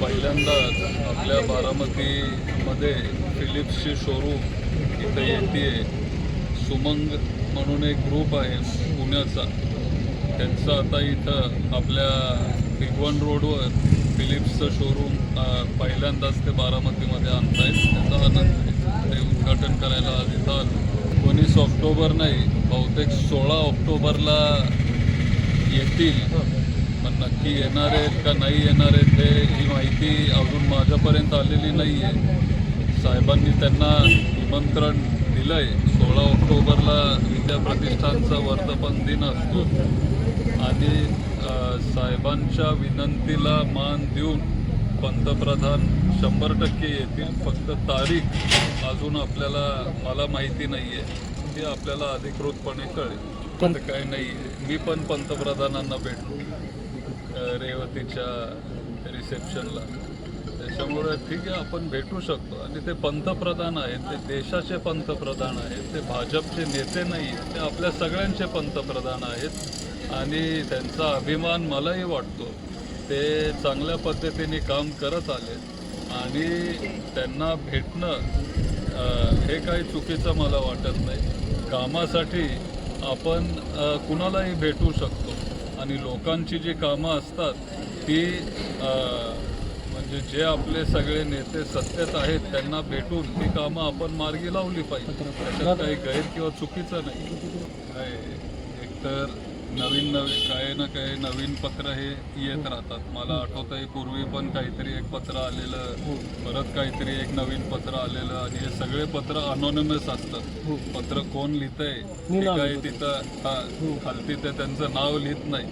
पहिल्यांदाच आपल्या बारामतीमध्ये फिलिप्सची शोरूम इथं येते. सुमंग म्हणून एक ग्रुप आहे पुण्याचा, त्यांचं आता इथं आपल्या भिगवण रोडवर फिलिप्सचं शोरूम पहिल्यांदाच ते बारामतीमध्ये आणतायत. त्याचा आनंद ते उद्घाटन करायला आज इथं आलो. 19 ऑक्टोबर नाही, बहुतेक 16 ऑक्टोबरला येतील. पण नक्की येणार आहेत का नाही येणार आहेत ही माहिती अजून माझ्यापर्यंत आलेली नाही आहे. साहेबांनी त्यांना निमंत्रण दिलं आहे. 16 ऑक्टोबरला विद्या प्रतिष्ठानचा वर्धापन दिन असतो आणि साहेबांच्या विनंतीला मान देऊन पंतप्रधान 100% येतील. फक्त तारीख अजून मला माहिती नाही आहे. हे आपल्याला अधिकृतपणे कळेल. पण काय नाही आहे. मी पण पंतप्रधानांना भेटलो रेवतीच्या रिसेप्शनला. त्याच्यामुळे ठीक आहे, आपण भेटू शकतो. आणि ते पंतप्रधान आहेत, ते देशाचे पंतप्रधान आहेत, ते भाजपचे नेते नाही आहेत, ते आपल्या सगळ्यांचे पंतप्रधान आहेत आणि त्यांचा अभिमान मलाही वाटतो. ते चांगल्या पद्धतीने काम करत आले आणि त्यांना भेटणं हे काही चुकीचं मला वाटत नाही. कामासाठी आपण कुणालाही भेटू शकतो आणि लोकांची जी कामं असतात ती म्हणजे जे आपले सगळे नेते सत्तेत आहेत त्यांना भेटून ती कामं आपण मार्गी लावली पाहिजे. त्याच्यात काही गैर किंवा चुकीचं नाही. एकतर नवीन काही ना काही नवीन पत्र हे येत राहतात. मला आठवतं आहे पूर्वी पण काहीतरी एक पत्र आलेलं, परत काहीतरी एक नवीन पत्र आलेलं आणि हे सगळे पत्र अनॉनिमस असतात. पत्र कोण लिहितंय हे काही तिथं खालती ते त्यांचं नाव लिहित नाही.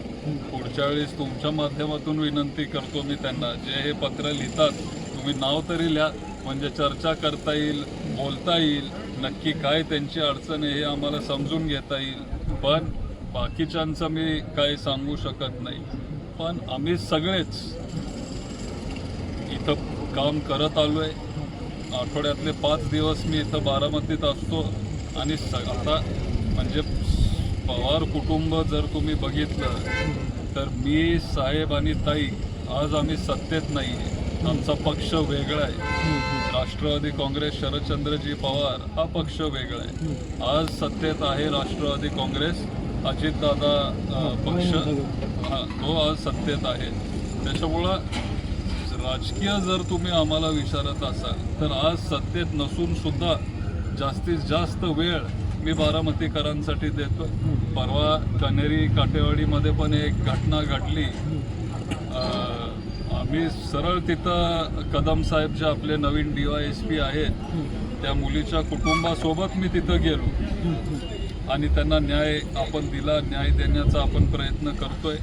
पुढच्या वेळेस तुमच्या माध्यमातून विनंती करतो मी त्यांना, जे हे पत्र लिहितात तुम्ही नाव तरी लिहा, म्हणजे चर्चा करता येईल, बोलता येईल, नक्की काय त्यांची अडचण आहे हे आम्हाला समजून घेता येईल. पण बाकीच्यांचं मी काही सांगू शकत नाही. पण आम्ही सगळेच इथं काम करत आलो आहे. आठवड्यातले 5 दिवस मी इथं बारामतीत असतो आणि आता म्हणजे पवार कुटुंब जर तुम्ही बघितलं तर मी, साहेब आणि ताई आज आम्ही सत्तेत नाही आहे. आमचा पक्ष वेगळा आहे. राष्ट्रवादी काँग्रेस, शरदचंद्रजी पवार हा पक्ष वेगळा आहे. आज सत्तेत आहे राष्ट्रवादी काँग्रेस, अजितदादा पक्ष तो आज सत्तेत आहे. त्याच्यामुळं राजकीय जर तुम्ही आम्हाला विचारत असाल तर आज सत्तेत नसून सुद्धा जास्तीत जास्त वेळ मी बारामतीकरांसाठी देतो. परवा कनेरी काटेवाडीमध्ये पण एक घटना घडली. आम्ही सरळ तिथं कदम साहेब जे आपले नवीन DYSP आहेत त्या मुलीच्या कुटुंबासोबत मी तिथं गेलो आणि त्यांना न्याय आपण दिला. न्याय देण्याचा आपण प्रयत्न करतोय.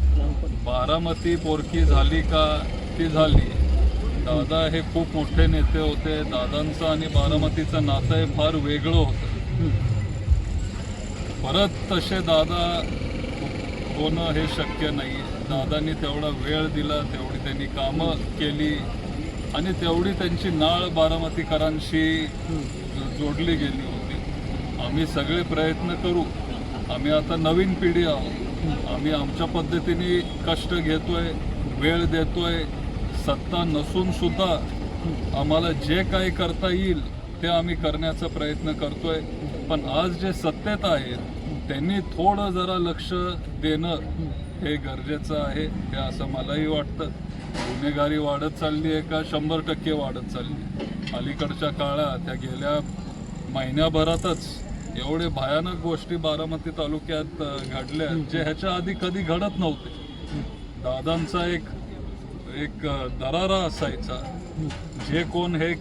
बारामती पोरकी झाली का? ती झाली. दादा हे खूप मोठे नेते होते. दादांचं आणि बारामतीचं नातं हे फार वेगळं होतं. परत तसे दादा होणं हे शक्य नाही. दादांनी तेवढा वेळ दिला, तेवढी त्यांनी कामं केली आणि तेवढी त्यांची नाळ बारामतीकरांशी जोडली गेली होती. आम्ही सगळे प्रयत्न करू. आम्ही आता नवीन पिढी आहोत. आम्ही आमच्या पद्धतीने कष्ट घेतोय, वेळ देतोय. सत्ता नसून सुद्धा आम्हाला जे काही करता येईल ते आम्ही करण्याचा प्रयत्न करतोय. पण आज जे सत्तेत आहेत त्यांनी थोडं जरा लक्ष देणं हे गरजेचं आहे. हे असं मलाही वाटतं. गुन्हेगारी वाढत चालली आहे का? 100% वाढत चालली. अलीकडच्या काळात त्या गेल्या महिन्याभरातच एवढे भयानक गोष्टी बारामती तालुक्यात घडल्या जे ह्याच्या आधी कधी घडत नव्हते. दादांचा एक दरारा असायचा. जे कोण हे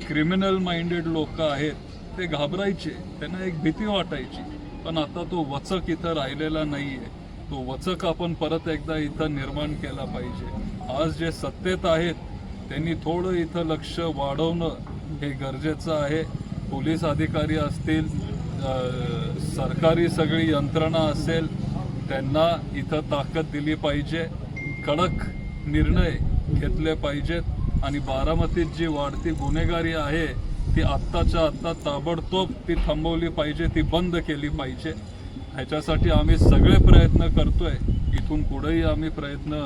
क्रिमिनल माइंडेड लोक आहेत ते घाबरायचे, त्यांना एक भीती वाटायची. पण आता तो वचक इथं राहिलेला नाही आहे. तो वचक आपण परत एकदा इथं निर्माण केला पाहिजे. आज जे सत्तेत आहेत त्यांनी थोडं इथं लक्ष वाढवणं हे गरजेचं आहे. पोलीस अधिकारी असतील, सरकारी सगळी यंत्रणा असेल, त्यांना इथं ताकद दिली पाहिजे. कडक निर्णय घेतले पाहिजेत आणि बारामतीत जी वाढती गुन्हेगारी आहे ती आत्ताच्या आत्ता ताबडतोब ती थांबवली पाहिजे, ती बंद केली पाहिजे. ह्याच्यासाठी आम्ही सगळे प्रयत्न करतोय. इथून पुढेही आम्ही प्रयत्न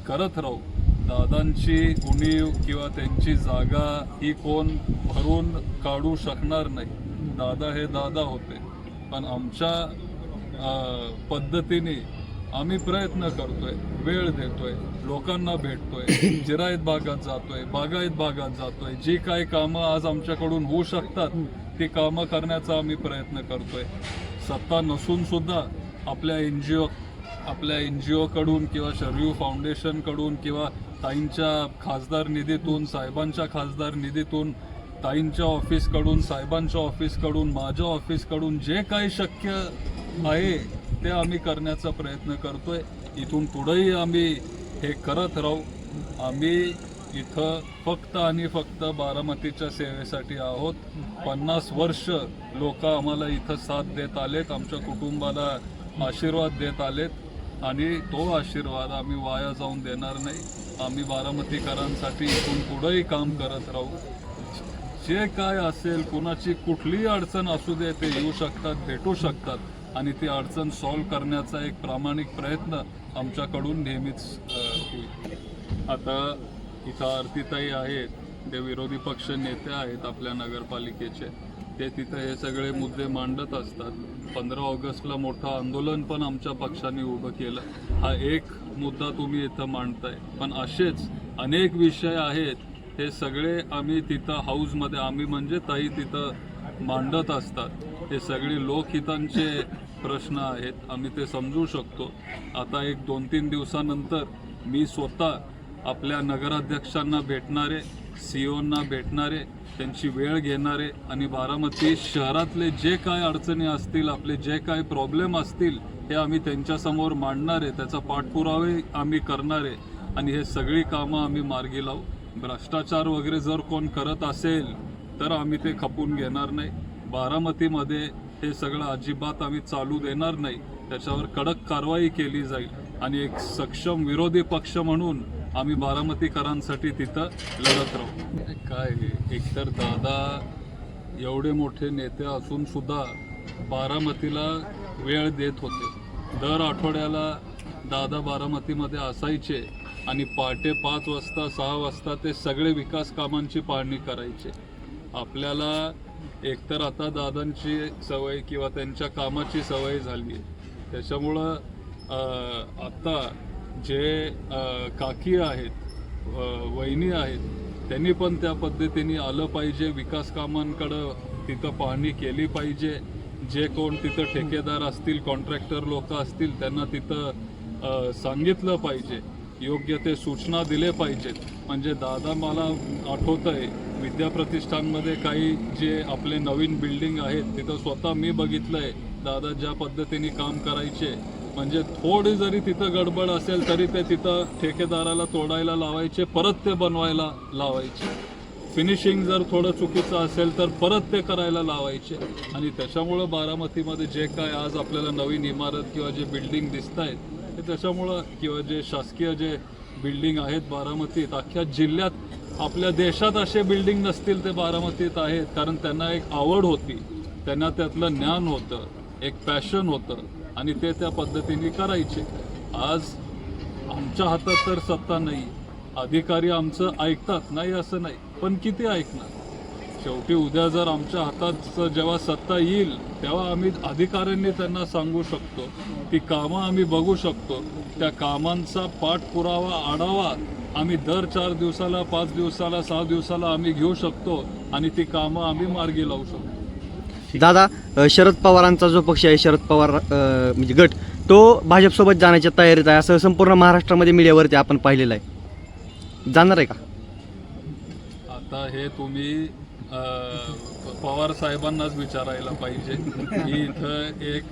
करत राहू. दादांची उणीव किंवा त्यांची जागा ही कोण भरून काढू शकणार नाही. दादा हे दादा होते, पण आमच्या पद्धतीने आम्ही प्रयत्न करतोय, वेळ देतोय, लोकांना भेटतोय, जिरायत भागात जातोय, बागायत भागात जातोय. जी काही कामं आज आमच्याकडून होऊ शकतात ती कामं करण्याचा आम्ही प्रयत्न करतोय. सत्ता नसून सुद्धा आपल्या NGO कडून किंवा शरयू फाउंडेशनकडून किंवा ताईंच्या खासदार निधीतून, साहेबांच्या खासदार निधीतून, ताईंच्या ऑफिसकडून, साहेबांच्या ऑफिसकडून, माझ्या ऑफिसकडून जे काही शक्य आहे ते आम्ही करण्याचा प्रयत्न करतोय. इथून पुढेही आम्ही हे करत राहू. आम्ही इथं फक्त आणि फक्त बारामतीच्या सेवेसाठी आहोत. 50 वर्ष लोक आम्हाला इथं साथ देत आलेत, आमच्या कुटुंबाला आशीर्वाद देत आलेत आणि तो आशीर्वाद आम्ही वाया जाऊन देणार नाही. आम्ही बारामतीकरांसाठी इथून पुढेही काम करत राहू. जे काय असेल, कुणाची कुठलीही अडचण असू दे, ते येऊ शकतात, भेटू शकतात आणि ती अडचण सॉल्व्ह करण्याचा एक प्रामाणिक प्रयत्न आमच्याकडून नेहमीच होईल. आता इथं आरतीताई आहेत, ते विरोधी पक्ष नेते आहेत आपल्या नगरपालिकेचे. ते तिथं हे सगळे मुद्दे मांडत असतात. 15 ऑगस्टला मोठं आंदोलन पण आमच्या पक्षाने उभं केलं. हा एक मुद्दा तुम्ही इथं मांडताय, पण असेच अनेक विषय आहेत. हे सगळे आम्ही तिथं हाऊसमध्ये, आम्ही म्हणजे ताई तिथं मांडत असतात. हे सगळे लोकहितांचे प्रश्न आहेत, आम्ही ते समजू शकतो. आता एक 2-3 दिवसानंतर मी स्वतः आपल्या नगराध्यक्षांना भेटणारे, CEOंना भेटणारे, त्यांची वेळ घेणारे आणि बारामती शहरातले जे काय अडचणी असतील, आपले जे काय प्रॉब्लेम असतील, हे आम्ही त्यांच्यासमोर मांडणारे, त्याचा पाठपुरावे आम्ही करणारे आणि हे सगळी कामं आम्ही मार्गी लावू. भ्रष्टाचार वगैरे जर कोण करत असेल तर आम्ही ते खपून घेणार नाही. बारामतीमध्ये हे सगळं अजिबात आम्ही चालू देणार नाही. त्याच्यावर कडक कारवाई केली जाईल आणि एक सक्षम विरोधी पक्ष म्हणून आम्ही बारामतीकरांसाठी तिथं लढत राहू. काय एकतर दादा एवढे मोठे नेते असून सुद्धा बारामतीला वेळ देत होते. दर आठवड्याला दादा बारामतीमध्ये असायचे आणि पहाटे 5 वाजता 6 वाजता ते सगळे विकास कामांची पाहणी करायचे. आपल्याला एकतर आता दादांची सवय किंवा त्यांच्या कामाची सवय झाली आहे. त्याच्यामुळं आत्ता जे काकी आहेत, वहिनी आहेत, त्यांनी पण त्या पद्धतीने आलं पाहिजे. विकास कामांकडं तिथं पाहणी केली पाहिजे. जे कोण तिथं ठेकेदार असतील, कॉन्ट्रॅक्टर लोक असतील, त्यांना तिथं सांगितलं पाहिजे, योग्य ते सूचना दिले पाहिजेत. म्हणजे दादा, मला आठवतं आहे विद्याप्रतिष्ठानमध्ये काही जे आपले नवीन बिल्डिंग आहेत तिथं स्वतः मी बघितलं आहे दादा ज्या पद्धतीने काम करायचे. म्हणजे थोडी जरी तिथं गडबड असेल तरी ते तिथं ठेकेदाराला तोडायला लावायचे, परत ते बनवायला लावायचे. फिनिशिंग जर थोडं चुकीचं असेल तर परत ते करायला लावायचे. आणि त्याच्यामुळं बारामतीमध्ये जे काय आज आपल्याला नवीन इमारत किंवा जे बिल्डिंग दिसत आहेत ते त्याच्यामुळं, किंवा जे शासकीय जे बिल्डिंग आहेत बारामतीत, अख्ख्या जिल्ह्यात आपल्या देशात असे बिल्डिंग नसतील ते बारामतीत आहेत. कारण त्यांना एक आवड होती, त्यांना त्यातलं ज्ञान होतं, एक पॅशन होतं आणि ते त्या पद्धतीने करायचे. आज आमच्या हातात तर सत्ता नाही. अधिकारी आमचं ऐकतात, नाही असं नाही, पण किती ऐकणार. शेवटी उद्या जर आमच्या हातात जेव्हा सत्ता येईल तेव्हा आम्ही अधिकाऱ्यांनी त्यांना सांगू शकतो, ती कामं आम्ही बघू शकतो. त्या कामांचा पाठपुरावा, आढावा आम्ही दर 4 दिवसाला, 5 दिवसाला, 6 दिवसाला आम्ही घेऊ शकतो आणि ती कामं आम्ही मार्गी लावू शकतो. दादा, शरद पवारांचा जो पक्ष आहे, शरद पवार म्हणजे गट, तो भाजपसोबत जाण्याच्या तयारीत आहे असं संपूर्ण महाराष्ट्रामध्ये मीडियावरती आपण पाहिलेलं आहे. जाणार आहे का? आता हे तुम्ही पवार साहेबांनाच विचारायला पाहिजे. मी इथं एक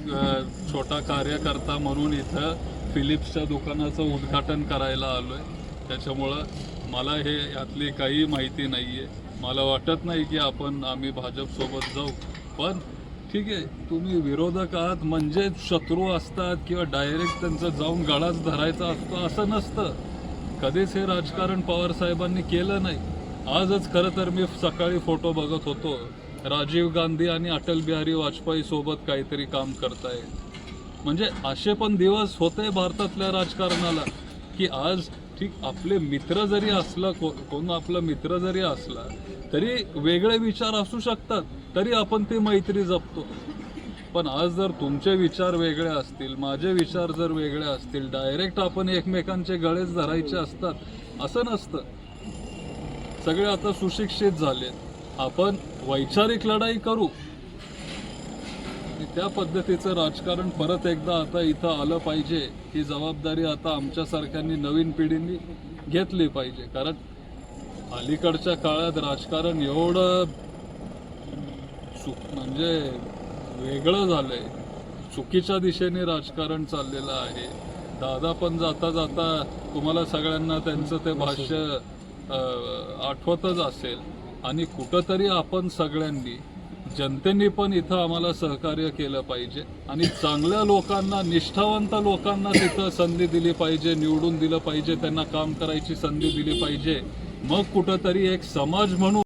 छोटा कार्यकर्ता म्हणून इथं फिलिप्सच्या दुकानाचं उद्घाटन करायला आलो आहे. त्याच्यामुळं मला हे यातली काही माहिती नाही आहे. मला वाटत नाही की आम्ही भाजपसोबत जाऊ. पण ठीक आहे, तुम्ही विरोधक आहात म्हणजे शत्रू असतात किंवा डायरेक्ट त्यांचं जाऊन गळाच धरायचा असतो असं नसतं. कधीच हे राजकारण पवार साहेबांनी केलं नाही. आजच खरं तर मी सकाळी फोटो बघत होतो, राजीव गांधी आणि अटल बिहारी वाजपेयी सोबत काहीतरी काम करतायत. म्हणजे असे पण दिवस होते भारतातल्या राजकारणाला की आज ठीक, आपले मित्र जरी असला, कोण आपला मित्र जरी असला तरी वेगळे विचार असू शकतात, तरी आपण ती मैत्री जपतो. पण आज जर तुमचे विचार वेगळे असतील, माझे विचार जर वेगळे असतील, डायरेक्ट आपण एकमेकांचे गळेच धरायचे असतात असं नसतं. सगळे आता सुशिक्षित झालेत, आपण वैचारिक लढाई करू. त्या पद्धतीचं राजकारण परत एकदा आता इथं आलं पाहिजे, ही जबाबदारी आता आमच्यासारख्यांनी नवीन पिढीने घेतली पाहिजे. कारण अलीकडच्या काळात राजकारण एवढं म्हणजे वेगळं झालंय, चुकीच्या दिशेने राजकारण चाललेलं आहे. दादा पण जाता जाता तुम्हाला सगळ्यांना त्यांचं ते भाष्य आठवतच असेल. आणि कुठंतरी आपण सगळ्यांनी, जनतेने पण इथं आम्हाला सहकार्य केलं पाहिजे आणि चांगल्या लोकांना, निष्ठावंत लोकांना तिथं संधी दिली पाहिजे, निवडून दिलं पाहिजे, त्यांना काम करायची संधी दिली पाहिजे. मग कुठंतरी एक समाज म्हणून